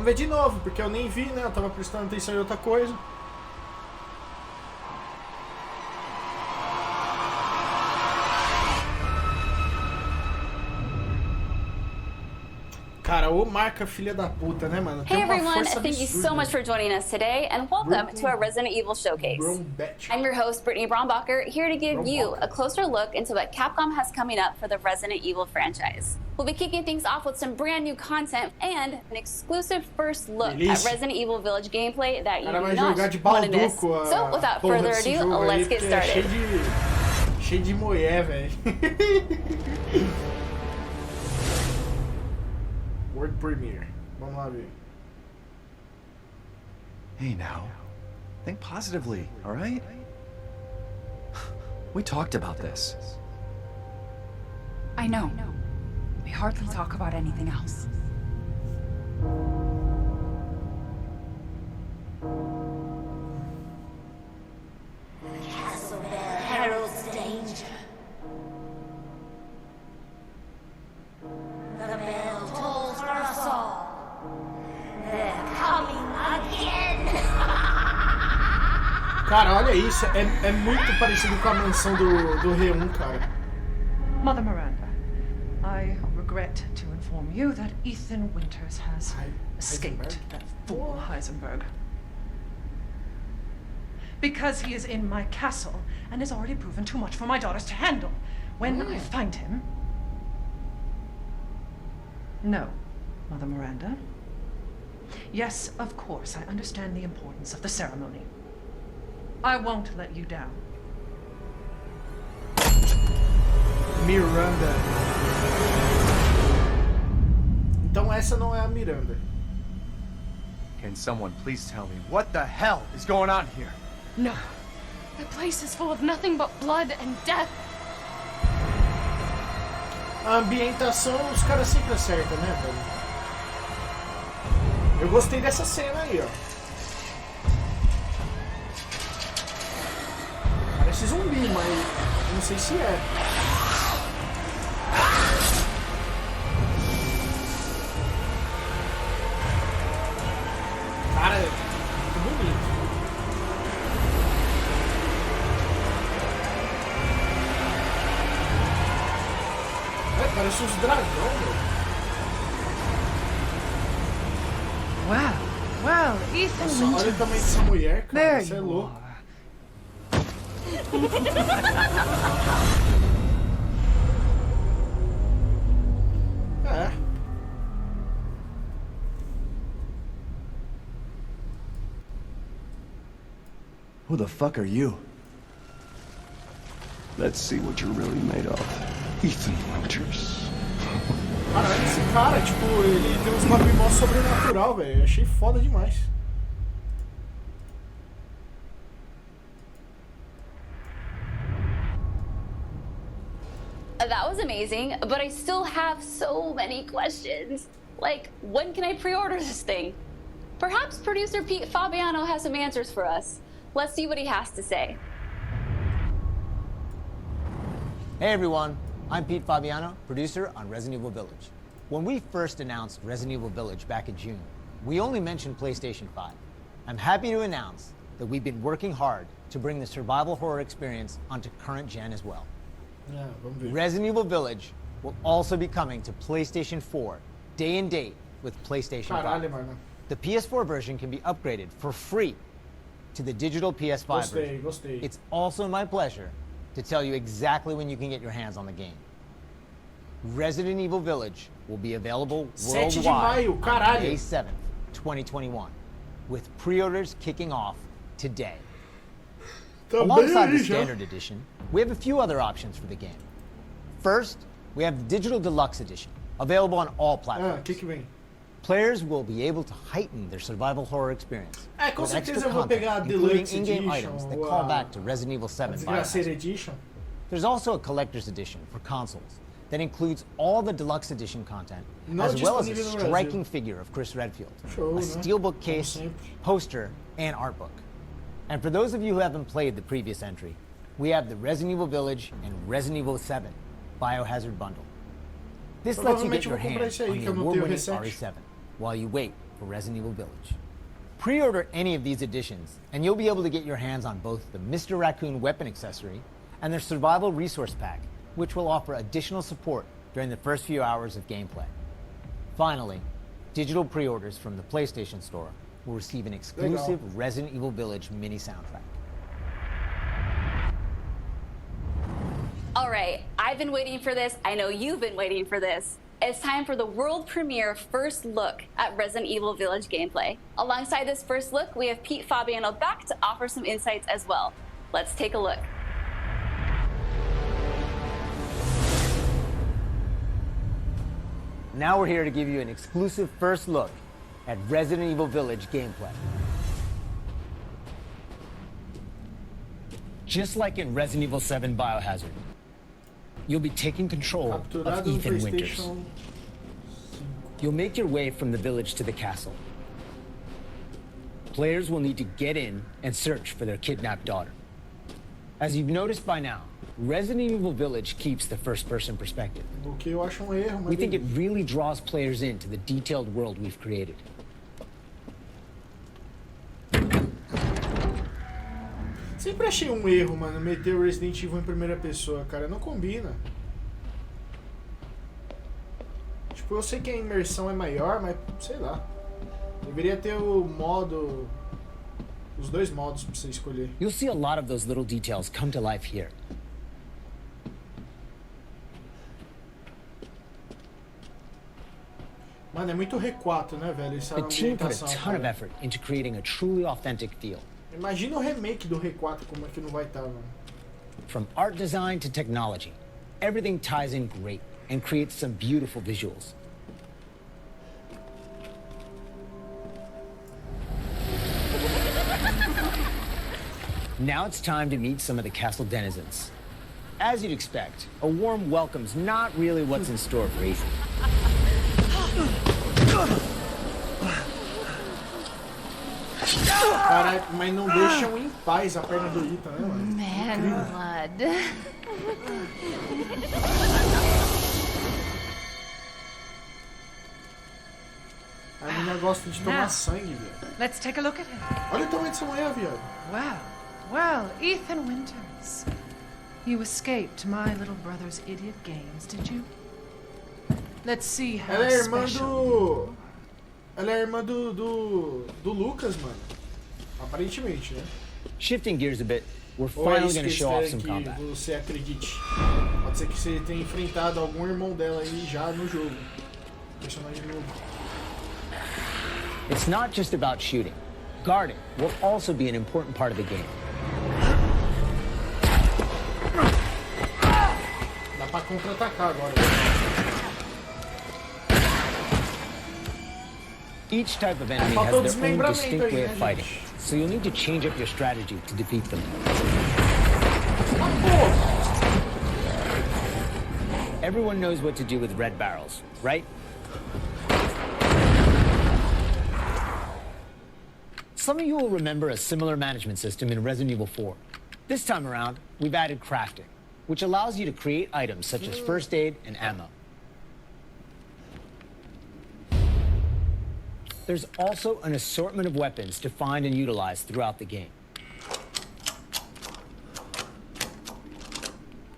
Vamos ver de novo, porque eu nem vi, né? Eu tava prestando atenção em outra coisa. Cara, ô marca filha da puta, né, mano? Hey everyone, thank you so much for joining us today, and welcome to our Resident Evil showcase. I'm your host, Brittany Brombacher, here to give you a closer look into what Capcom has coming up for the Resident Evil franchise. We'll be kicking things off with some brand new content and an exclusive first look at Resident Evil Village gameplay that you do not want to miss. So, without further ado, let's get started. Cheio de mulher, velho. World Premiere. Vamos lá ver. Hey now, think positively, all right? We talked about this. I know. We hardly talk about anything else. The castle bell heralds danger. The bell tolls for us all. They're coming again. Cara, olha isso. É muito parecido com a mansão do R1, cara. Mother Miranda, I regret to inform you that Ethan Winters has escaped that fool Heisenberg. Because he is in my castle and has already proven too much for my daughters to handle. When I find him... No, Mother Miranda. Yes, of course, I understand the importance of the ceremony. I won't let you down. Miranda. Então essa não é a Miranda. Can someone please tell me what the hell is going on here? No. The place is full of nothing but blood and death. A ambientação os caras sempre acertam, né, velho? Eu gostei dessa cena aí, ó. Parece zumbi, mas não sei se é. Cara, que bonito. Parece uns dragão, velho. Well, Ethan Nossa, Winters. olha o tamanho dessa mulher, cara. Você é louco. É. Who the fuck are you? Let's see what you're really made of. Ethan Winters. Caralho, esse cara, tipo, ele tem uns bagulho mó sobrenatural, velho. Achei foda demais. That was amazing, but I still have so many questions. Like, when can I pre-order this thing? Perhaps producer Pete Fabiano has some answers for us. Let's see what he has to say. Hey everyone, I'm Pete Fabiano, producer on Resident Evil Village. When we first announced Resident Evil Village back in June, we only mentioned PlayStation 5. I'm happy to announce that we've been working hard to bring the survival horror experience onto current gen as well. Yeah, Resident Evil Village will also be coming to PlayStation 4 day and date with PlayStation 5. The PS4 version can be upgraded for free to the digital PS5 version. It's also my pleasure to tell you exactly when you can get your hands on the game. Resident Evil Village will be available worldwide on May 7th, 2021, with pre-orders kicking off today. Alongside the standard edition, we have a few other options for the game. First, we have the Digital Deluxe Edition, available on all platforms. Players will be able to heighten their survival horror experience with extra content, including in-game items that call back to Resident Evil 7 Biohazard. There's also a collector's edition for consoles that includes all the deluxe edition content, as well as a striking figure of Chris Redfield, a steelbook case, poster, and art book. And for those of you who haven't played the previous entry, we have the Resident Evil Village and Resident Evil 7 Biohazard bundle. This lets you get your hands on the award-winning RE7 while you wait for Resident Evil Village. Pre-order any of these editions, and you'll be able to get your hands on both the Mr. Raccoon weapon accessory and their survival resource pack, which will offer additional support during the first few hours of gameplay. Finally, digital pre-orders from the PlayStation Store will receive an exclusive Resident Evil Village mini soundtrack. All right, I've been waiting for this. I know you've been waiting for this. It's time for the world premiere first look at Resident Evil Village gameplay. Alongside this first look, we have Pete Fabiano back to offer some insights as well. Let's take a look. Now we're here to give you an exclusive first look at Resident Evil Village gameplay. Just like in Resident Evil 7 Biohazard, you'll be taking control of Ethan Winters. You'll make your way from the village to the castle. Players will need to get in and search for their kidnapped daughter. As you've noticed by now, Resident Evil Village keeps the first-person perspective. We think it really draws players into the detailed world we've created. Sempre achei um erro, mano, meter o Resident Evil em primeira pessoa, cara, não combina. Tipo, eu sei que a imersão é maior, mas sei lá. Deveria ter o modo, os dois modos pra você escolher. You'll see a lot of those little details come to life here. Mano, é muito R4, né, velho? Essa The team put a ambientação, ton of cara. effort into creating a truly authentic feel. Imagina o remake do R4, como é que não vai estar, mano. From art design to technology, everything ties in great and creates some beautiful visuals. Now it's time to meet some of the castle denizens. As you'd expect, a warm welcome's not really what's in store for Ethan. Caralho, mas não deixam em paz a perna do Ethan, né, mano? Man blood. A menina gosta de tomar sangue, velho. Let's take a look at him. Olha o tamanho dessa mulher, viado. Well, Ethan Winters. You escaped my little brother's idiot games, did you? Let's see how Ela é irmã special. do... Ela é irmã do Lucas, mano. Aparentemente, né? Shifting gears a bit, we're Ou é finally isso going to que show off espera some que combat. você acredite. Pode ser que você tenha enfrentado algum irmão dela aí já no jogo. Personagem novo. It's not just about shooting. Guarding will also be an important part of the game. Dá pra contra-atacar agora. Each type of enemy Faltou has their own desmembramento distinct aí, way né, of fighting, gente? so you'll need to change up your strategy to defeat them. Everyone knows what to do with red barrels, right? Some of you will remember a similar management system in Resident Evil 4. This time around, we've added crafting, which allows you to create items such as first aid and ammo. There's also an assortment of weapons to find and utilize throughout the game.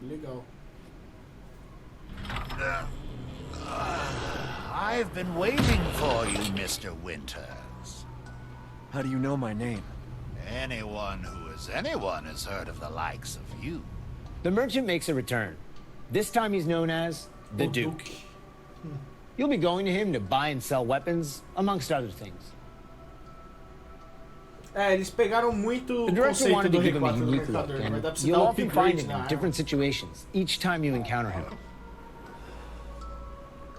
Legal. I've been waiting for you, Mr. Winters. How do you know my name? Anyone who is anyone has heard of the likes of you. The merchant makes a return. This time he's known as the Duke. You'll be going to him to buy and sell weapons, amongst other things. É, eles pegaram muito The o director conceito wanted do to give him a R4 do unique look, mercador, mas dá pra and você you'll dar often find upgrade him na in arma. different situations each time you encounter him.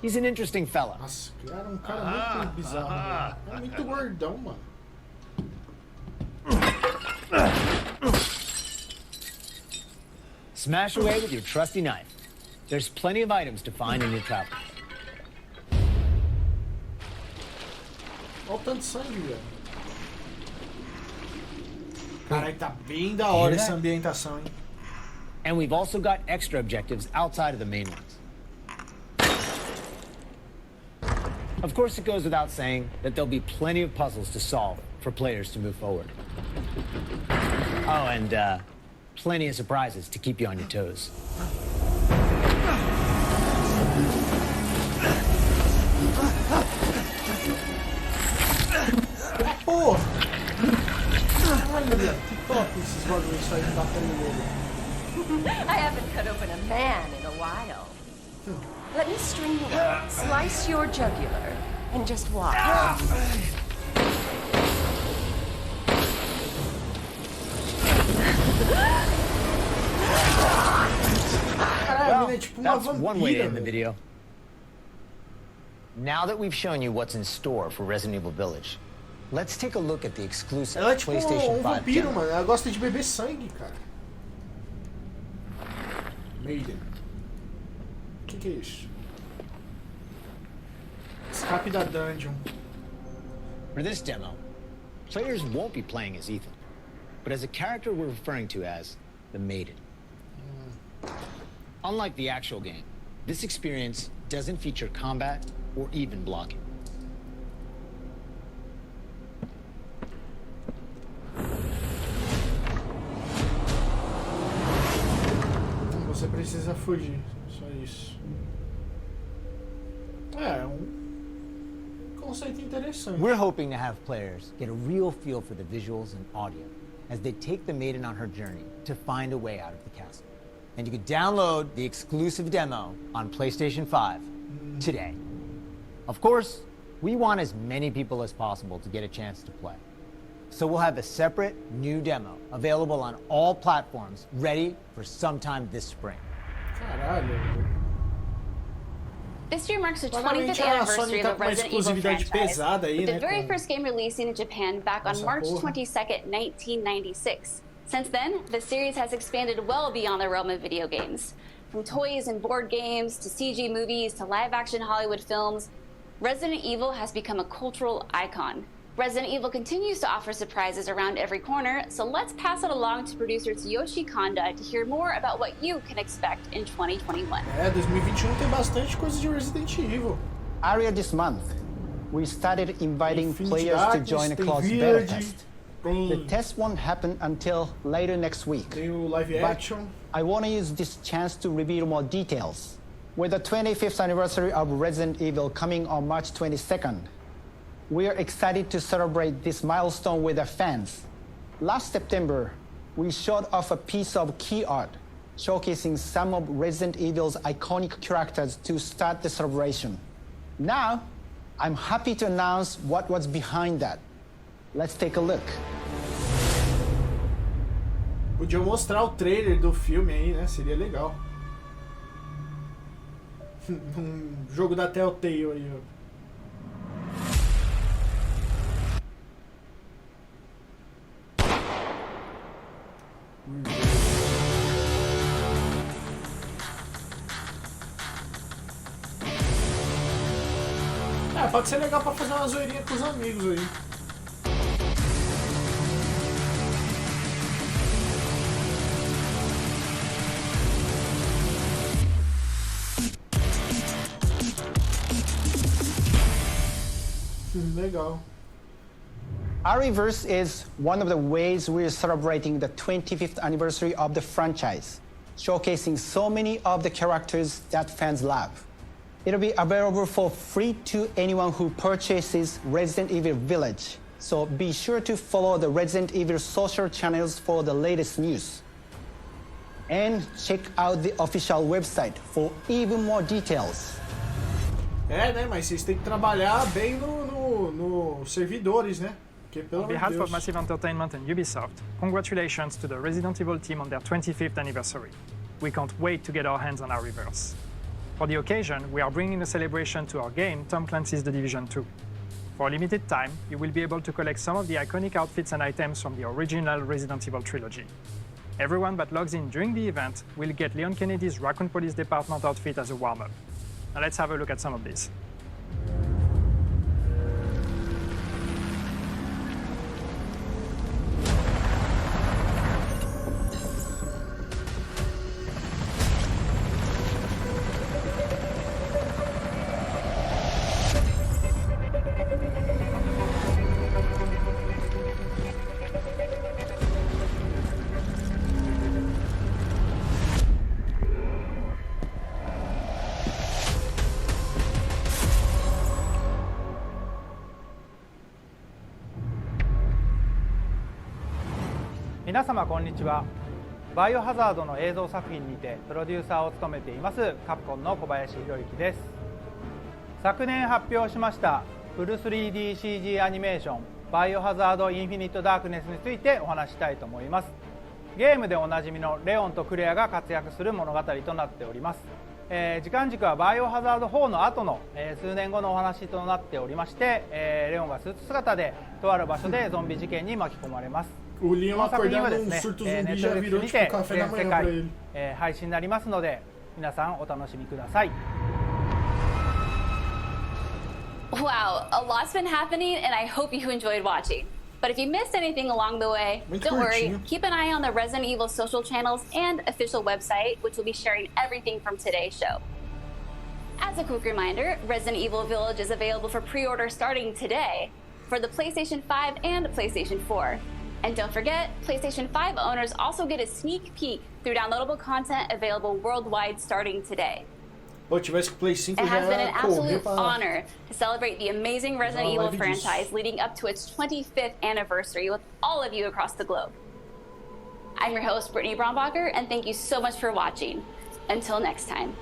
He's an interesting fella. Nossa, criaram um cara muito bizarro, velho. É muito gordão, mano. Smash away with your trusty knife. There's plenty of items to find in your travels. Olha o tanto de sangue, velho. Caralho, tá bem da hora essa ambientação, hein? And we've also got extra objectives outside of the main ones. Of course, it goes without saying that there'll be plenty of puzzles to solve for players to move forward. Oh, and plenty of surprises to keep you on your toes. Porra! Ai, meu Deus, que top esses bagulhos aí de batalha dele. I haven't cut open a man in a while. Let me string you up, slice your jugular, and just watch. Well, that's one way to end the video. Now that we've shown you what's in store for Resident Evil Village, let's take a look at the exclusive Ela é tipo PlayStation 5 vampiro, demo. mano. Ela gosta de beber sangue, cara. Maiden. O que é isso? Escape da dungeon. For this demo, players won't be playing as Ethan, but as a character we're referring to as the Maiden. Unlike the actual game, this experience doesn't feature combat or even blocking. Você precisa fugir, só isso. É conceito interessante. We're hoping to have players get a real feel for the visuals and audio as they take the Maiden on her journey to find a way out of the castle. And you can download the exclusive demo on PlayStation 5 today. Of course, we want as many people as possible to get a chance to play. So we'll have a separate new demo available on all platforms, ready for sometime this spring. Caralho. This year marks the 25th anniversary of the Resident Evil franchise, with the very first game releasing in Japan back on March 22nd, 1996. Since then, the series has expanded well beyond the realm of video games. From toys and board games, to CG movies, to live-action Hollywood films, Resident Evil has become a cultural icon. Resident Evil continues to offer surprises around every corner, so let's pass it along to producer Tsuyoshi Kanda to hear more about what you can expect in 2021. 2021 tem bastante coisa de Resident Evil. Earlier this month, we started inviting players to join a closed beta test. The test won't happen until later next week. Tem o live action. I want to use this chance to reveal more details. With the 25th anniversary of Resident Evil coming on March 22nd, we are excited to celebrate this milestone with our fans. Last September, we showed off a piece of key art showcasing some of Resident Evil's iconic characters to start the celebration. Now, I'm happy to announce what was behind that. Let's take a look. Podia mostrar o trailer do filme aí, né? Seria legal. Jogo da Telltale aí, ó. Pode ser legal pra fazer uma zoeirinha com os amigos aí. Legal. Ariverse is one of the ways we're celebrating the 25th anniversary of the franchise, showcasing so many of the characters that fans love. It'll be available for free to anyone who purchases Resident Evil Village, so be sure to follow the Resident Evil social channels for the latest news. And check out the official website for even more details. Né, mas vocês têm que trabalhar bem nos servidores, né? On behalf of Massive Entertainment and Ubisoft, congratulations to the Resident Evil team on their 25th anniversary. We can't wait to get our hands on our Ariverse. For the occasion, we are bringing a celebration to our game, Tom Clancy's The Division 2. For a limited time, you will be able to collect some of the iconic outfits and items from the original Resident Evil trilogy. Everyone that logs in during the event will get Leon Kennedy's Raccoon Police Department outfit as a warm-up. Now let's have a look at some of these. 皆様こんにちは。バイオハザードの映像作品にてプロデューサーを務めていますカプコンの小林博之です。昨年発表しましたフル 3DCG アニメーションバイオハザードインフィニットダークネスについてお話したいと思います。ゲームでおなじみのレオンとクレアが活躍する物語となっております。時間軸はバイオハザード4の後の、数年後のお話となっておりまして、レオンがスーツ姿でとある場所でゾンビ事件に巻き込まれます。この作品はですね、ネットフリックスにて全世界、配信になりますので皆さんお楽しみください。Wow, a lot's been happening, and I hope you enjoyed watching. But if you missed anything along the way, don't worry. Keep an eye on the Resident Evil social channels and official website, which will be sharing everything from today's show. As a quick reminder, Resident Evil Village is available for pre-order starting today for the PlayStation 5 and PlayStation 4. And don't forget, PlayStation 5 owners also get a sneak peek through downloadable content available worldwide starting today. Pô, tivesse que Play 5 It has been já an absolute correr honor to celebrate the amazing Resident Evil franchise leading up to its 25th anniversary with all of you across the globe. I'm your host, Brittany Brombacher, and thank you so much for watching. Until next time.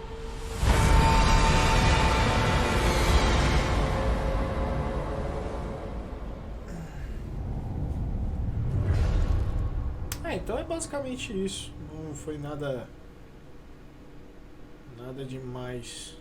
Então é basicamente isso. Não foi nada demais.